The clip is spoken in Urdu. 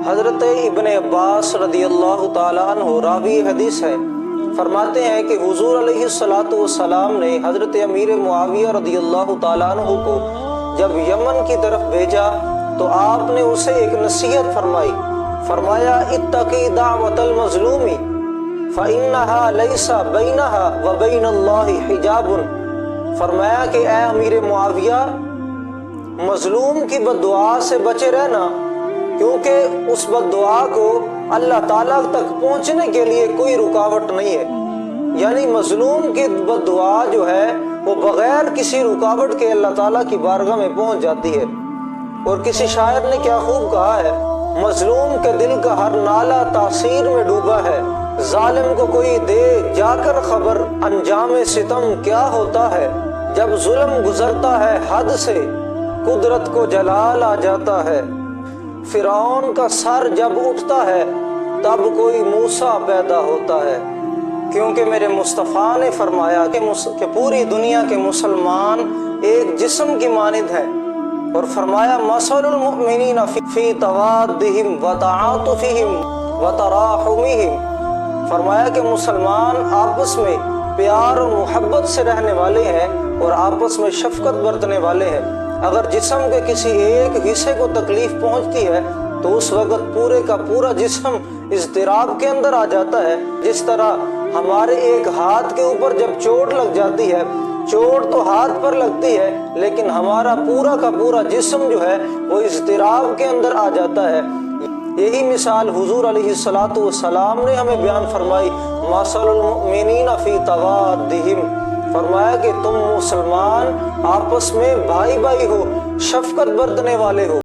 حضرت ابن عباس رضی اللہ تعالیٰ عنہ راوی حدیث ہے، فرماتے ہیں کہ حضور علیہ السلام نے حضرت امیر معاویہ رضی اللہ تعالیٰ عنہ کو جب یمن کی طرف بھیجا تو آپ نے اسے ایک نصیحت فرمائی، فرمایا اتقی دعوت المظلوم فإنها لیس بینہا وبین اللہ حجاب۔ فرمایا کہ اے امیر معاویہ، مظلوم کی بد دعا سے بچے رہنا، کیونکہ اس بد دعا کو اللہ تعالیٰ تک پہنچنے کے لیے کوئی رکاوٹ نہیں ہے۔ یعنی مظلوم کی بد دعا جو ہے وہ بغیر کسی رکاوٹ کے اللہ تعالیٰ کی بارگاہ میں پہنچ جاتی ہے۔ اور کسی شاعر نے کیا خوب کہا ہے، مظلوم کے دل کا ہر نالہ تاثیر میں ڈوبا ہے، ظالم کو کوئی دے جا کر خبر انجام ستم کیا ہوتا ہے۔ جب ظلم گزرتا ہے حد سے قدرت کو جلال آ جاتا ہے، فرعون کا سر جب اٹھتا ہے تب کوئی موسیٰ پیدا ہوتا ہے۔ کیونکہ میرے مصطفیٰ نے فرمایا کہ پوری دنیا کے مسلمان ایک جسم کی مانند ہیں، اور فرمایا مثل المؤمنین فی توادہم وتعاطفہم وتراحمہم۔ فرمایا کہ مسلمان آپس میں پیار اور محبت سے رہنے والے ہیں اور آپس میں شفقت برتنے والے ہیں۔ اگر جسم کے کسی ایک حصے کو تکلیف پہنچتی ہے تو اس وقت پورے کا پورا جسم اضطراب کے اندر آ جاتا ہے۔ جس طرح ہمارے ایک ہاتھ کے اوپر جب چوٹ لگ جاتی ہے، چوٹ تو ہاتھ پر لگتی ہے لیکن ہمارا پورا کا پورا جسم جو ہے وہ اضطراب کے اندر آ جاتا ہے۔ یہی مثال حضور علیہ السلام نے ہمیں بیان فرمائی، مثل المؤمنین فی توادہم۔ فرمایا کہ تم مسلمان آپس میں بھائی بھائی ہو، شفقت برتنے والے ہو۔